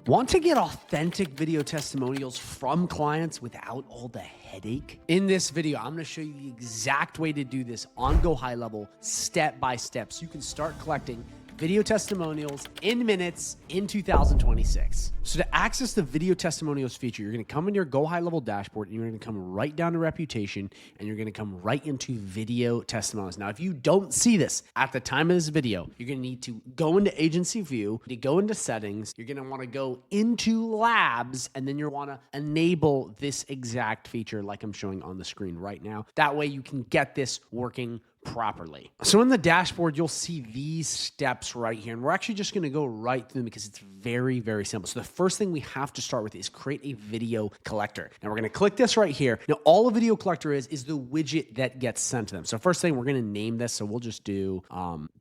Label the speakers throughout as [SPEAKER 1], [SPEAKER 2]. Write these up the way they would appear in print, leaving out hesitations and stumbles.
[SPEAKER 1] Want to get authentic video testimonials from clients without all the headache? In this video, I'm going to show you the exact way to do this on GoHighLevel, step by step, so you can start collecting video testimonials in minutes in 2026. So to access the video testimonials feature, you're going to come in your GoHighLevel dashboard and you're going to come right down to reputation and you're going to come right into video testimonials. Now, if you don't see this at the time of this video, you're going to need to go into agency view, to go into settings, you're going to want to go into labs, and then you'll want to enable this exact feature like I'm showing on the screen right now. That way you can get this working properly. So in the dashboard, you'll see these steps right here, and we're actually just going to go right through them because it's very, very simple. So the first thing we have to start with is create a video collector. Now we're going to click this right here. Now all a video collector is the widget that gets sent to them. So first thing, we're going to name this. So we'll just do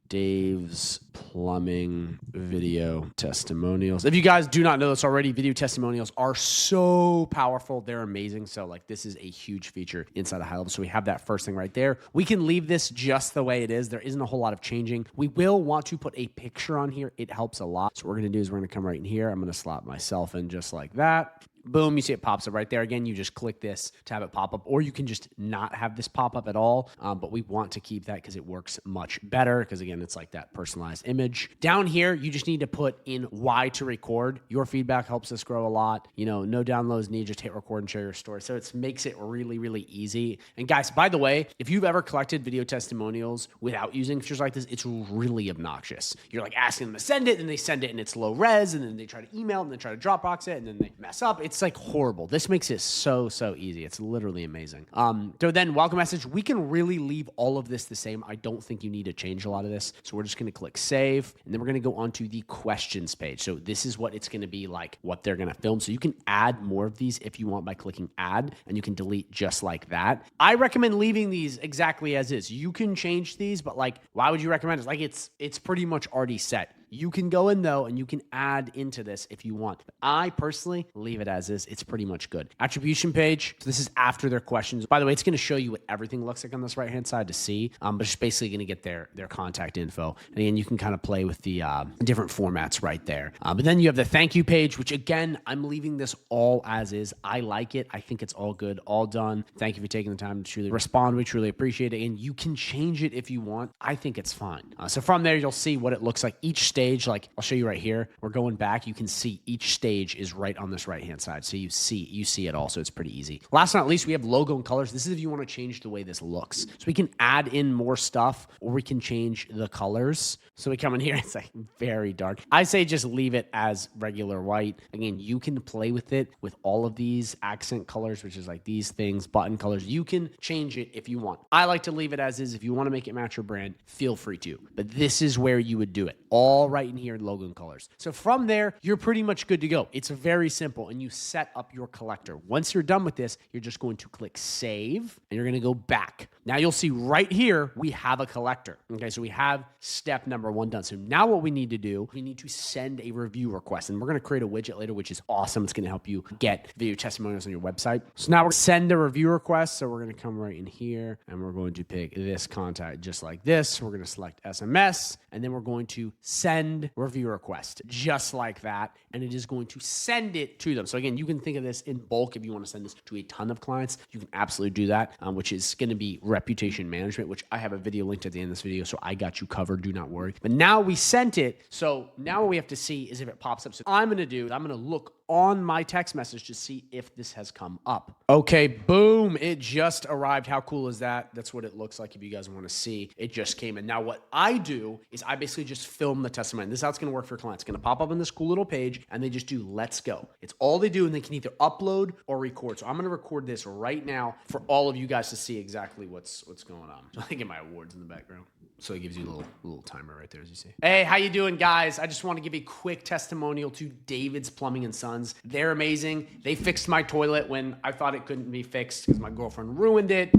[SPEAKER 1] Dave's Plumbing Video Testimonials. If you guys do not know this already, video testimonials are so powerful. They're amazing. So like this is a huge feature inside of HighLevel. So we have that first thing right there. We can leave this just the way it is. There isn't a whole lot of changing. We will want to put a picture on here. It helps a lot. So what we're going to do is we're going to come right in here. I'm going to slot myself in just like that. Boom, you see it pops up right there. Again, you just click this to have it pop up, or you can just not have this pop up at all. But we want to keep that because it works much better because, again, it's like that personalized image. Down here, you just need to put in why to record. Your feedback helps us grow a lot. You know, no downloads needed, just hit record and share your story. So it makes it really, really easy. And guys, by the way, if you've ever collected video testimonials without using features like this, it's really obnoxious. You're like asking them to send it, and they send it and it's low res, and then they try to email and then try to Dropbox it, and then they mess up. It's like horrible. This makes it so easy. It's literally amazing. So then welcome message, we can really leave all of this the same. I don't think you need to change a lot of this. So we're just going to click save, and then we're going to go on to the questions page. So this is what it's going to be like, what they're going to film. So you can add more of these if you want by clicking add, and you can delete just like that. I recommend leaving these exactly as is. You can change these, but like, why would you recommend it? Like it's pretty much already set. You can go in though, and you can add into this if you want. But I personally leave it as is. It's pretty much good. Attribution page. So this is after their questions. By the way, it's going to show you what everything looks like on this right-hand side to see, but it's basically going to get their contact info. And again, you can kind of play with the different formats right there. But then you have the thank you page, which again, I'm leaving this all as is. I like it. I think it's all good, all done. Thank you for taking the time to truly respond. We truly appreciate it. And you can change it if you want. I think it's fine. So from there, you'll see what it looks like. Each stage, like I'll show you right here, we're going back. You can see each stage is right on this right-hand side. So you see it all. So it's pretty easy. Last but not least, we have logo and colors. This is if you want to change the way this looks. So we can add in more stuff, or we can change the colors. So we come in here, it's like very dark. I say just leave it as regular white. Again, you can play with it with all of these accent colors, which is like these things, button colors. You can change it if you want. I like to leave it as is. If you want to make it match your brand, feel free to. But this is where you would do it. All right in here, logo and colors. So from there, you're pretty much good to go. It's very simple, and you set up your collector. Once you're done with this, you're just going to click save, and you're going to go back. Now you'll see right here, we have a collector. Okay, so we have step number 1 done. So now what we need to do, we need to send a review request, and we're going to create a widget later, which is awesome. It's going to help you get video testimonials on your website. So now we're going to send a review request. So we're going to come right in here, and we're going to pick this contact just like this. We're going to select SMS, and then we're going to send review request just like that, and it is going to send it to them. So again, you can think of this in bulk. If you want to send this to a ton of clients, you can absolutely do that, which is going to be reputation management, which I have a video linked at the end of this video, so I got you covered. Do not worry. But now we sent it, so now what we have to see is if it pops up. So I'm going to look on my text message to see if this has come up. Okay, boom, it just arrived. How cool is that? That's what it looks like if you guys want to see. It just came in. Now what I do is I basically just film the testimony. This is how it's going to work for clients. It's going to pop up on this cool little page, and they just do let's go. It's all they do, and they can either upload or record. So I'm going to record this right now for all of you guys to see exactly what's going on. I think get my awards in the background. So it gives you a little timer right there, as you see. Hey, how you doing, guys? I just want to give a quick testimonial to David's Plumbing and Sons. They're amazing. They fixed my toilet when I thought it couldn't be fixed because my girlfriend ruined it.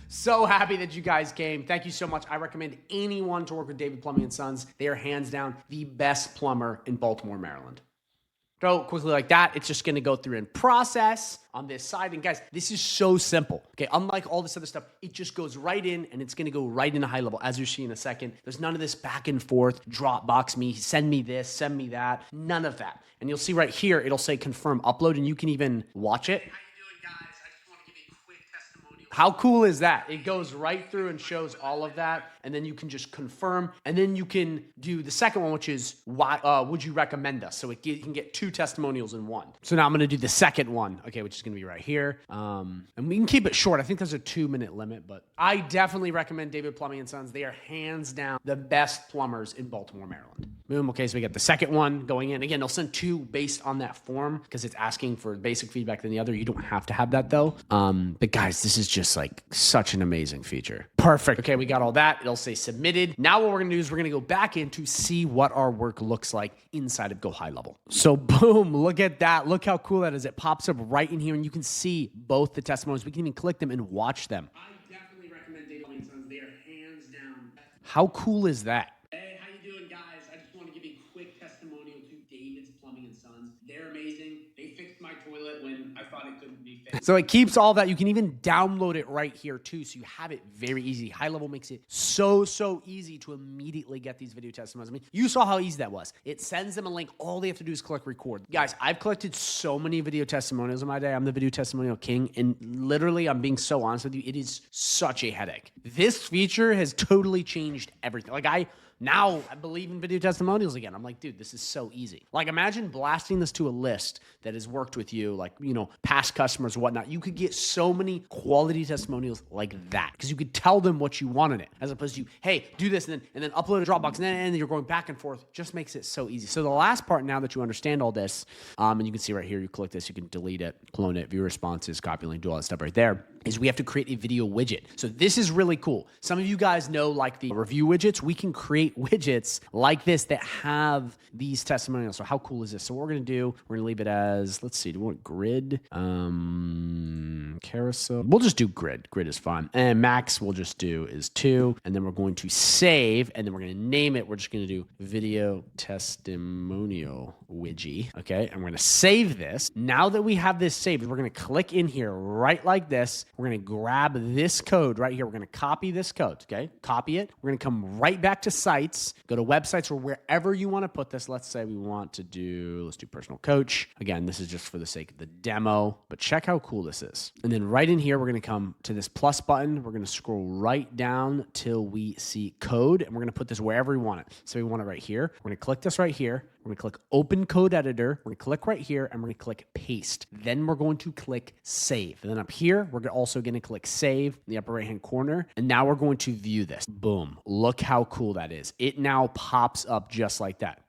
[SPEAKER 1] So happy that you guys came. Thank you so much. I recommend anyone to work with David Plumbing and Sons. They are hands down the best plumber in Baltimore, Maryland. go quickly like that. It's just going to go through and process on this side. And guys, this is so simple. Okay. Unlike all this other stuff, it just goes right in and it's going to go right into high level, as you'll see in a second. There's none of this back and forth, Dropbox me, send me this, send me that, none of that. And you'll see right here, it'll say confirm upload, and you can even watch it. How cool is that? It goes right through and shows all of that. And then you can just confirm. And then you can do the second one, which is why would you recommend us? So you can get 2 testimonials in one. So now I'm going to do the second one, okay, which is going to be right here. And we can keep it short. I think there's a 2-minute limit, but I definitely recommend David Plumbing and Sons. They are hands down the best plumbers in Baltimore, Maryland. Boom. Okay, so we got the second one going in. Again, they'll send 2 based on that form because it's asking for basic feedback than the other. You don't have to have that though. But guys, this is just like such an amazing feature. Perfect. Okay, we got all that. It'll say submitted. Now what we're going to do is we're going to go back in to see what our work looks like inside of GoHighLevel. So boom, look at that. Look how cool that is. It pops up right in here and you can see both the testimonials. We can even click them and watch them. I definitely recommend David Plumbing and Sons. They are hands down. How cool is that? Hey, how you doing, guys? I just want to give you a quick testimonial to David's Plumbing and Sons. They're amazing. They fixed my toilet when I thought it couldn't be fixed. So it keeps all that. You can even download it right here too, so you have it very easy. HighLevel makes it so easy to immediately get these video testimonials. I mean, you saw how easy that was. It sends them a link. All they have to do is click record. Guys, I've collected so many video testimonials in my day. I'm the video testimonial king, and literally, I'm being so honest with you, it is such a headache. This feature has totally changed everything. Like now I believe in video testimonials again. I'm like, dude, this is so easy. Like imagine blasting this to a list that has worked with you, like, you know, past customers, whatnot. You could get so many quality testimonials like that because you could tell them what you want in it, as opposed to, hey, do this and then upload a Dropbox and then you're going back and forth. Just makes it so easy. So the last part, now that you understand all this, and you can see right here, you click this, you can delete it, clone it, view responses, copy link, do all that stuff right there, is we have to create a video widget. So this is really cool. Some of you guys know like the review widgets. We can create widgets like this that have these testimonials. So how cool is this? So what we're going to do, we're going to leave it as, let's see, do we want grid? Carousel. We'll just do grid. Grid is fine. And max we'll just do is 2. And then we're going to save, and then we're going to name it. We're just going to do video testimonial widget. Okay. And we're going to save this. Now that we have this saved, we're going to click in here right like this. We're going to grab this code right here. We're going to copy this code. Okay. Copy it. We're going to come right back to sites, go to websites or wherever you want to put this. Let's say we want to do, let's do personal coach. Again, this is just for the sake of the demo, but check how cool this is. And then right in here, we're going to come to this plus button. We're going to scroll right down till we see code, and we're going to put this wherever we want it. So we want it right here. We're going to click this right here. We're going to click open code editor. We're going to click right here and we're going to click paste. Then we're going to click save. And then up here, we're also going to click save in the upper right hand corner. And now we're going to view this. Boom. Look how cool that is. It now pops up just like that.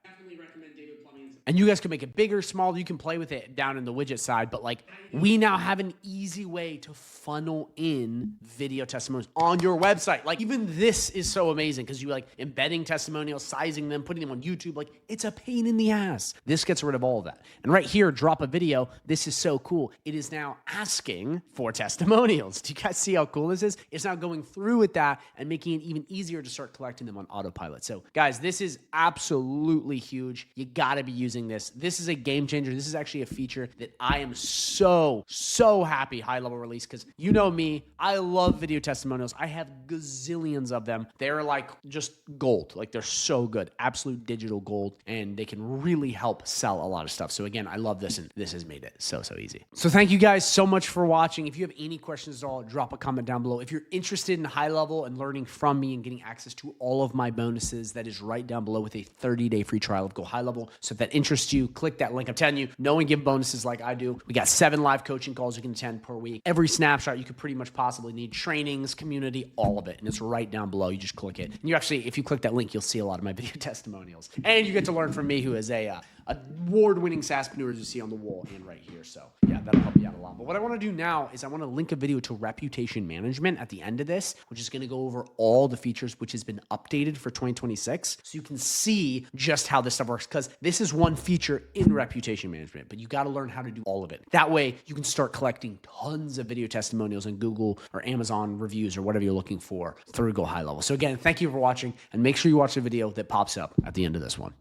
[SPEAKER 1] And you guys can make it bigger, smaller. You can play with it down in the widget side. But like, we now have an easy way to funnel in video testimonials on your website. Like even this is so amazing because you like embedding testimonials, sizing them, putting them on YouTube. Like it's a pain in the ass. This gets rid of all of that. And right here, drop a video. This is so cool. It is now asking for testimonials. Do you guys see how cool this is? It's now going through with that and making it even easier to start collecting them on autopilot. So guys, this is absolutely huge. You got to be using this. This is a game changer. This is actually a feature that I am so happy HighLevel released because you know me, I love video testimonials. I have gazillions of them. They're like just gold. Like they're so good. Absolute digital gold, and they can really help sell a lot of stuff. So again, I love this, and this has made it so easy. So thank you guys so much for watching. If you have any questions at all, drop a comment down below. If you're interested in HighLevel and learning from me and getting access to all of my bonuses, that is right down below with a 30-day free trial of GoHighLevel. So if that interests you, click that link. I'm telling you, no one give bonuses like I do. We got 7 live coaching calls you can attend per week. Every snapshot you could pretty much possibly need, trainings, community, all of it. And it's right down below. You just click it. And you actually, if you click that link, you'll see a lot of my video testimonials. And you get to learn from me, who is a award-winning SaaSpreneur, as you see on the wall and right here. So yeah, that'll help you out a lot. But what I want to do now is I want to link a video to reputation management at the end of this, which is going to go over all the features which has been updated for 2026. So you can see just how this stuff works, because this is one feature in reputation management, but you got to learn how to do all of it. That way you can start collecting tons of video testimonials in Google or Amazon reviews or whatever you're looking for through GoHighLevel. So again, thank you for watching, and make sure you watch the video that pops up at the end of this one.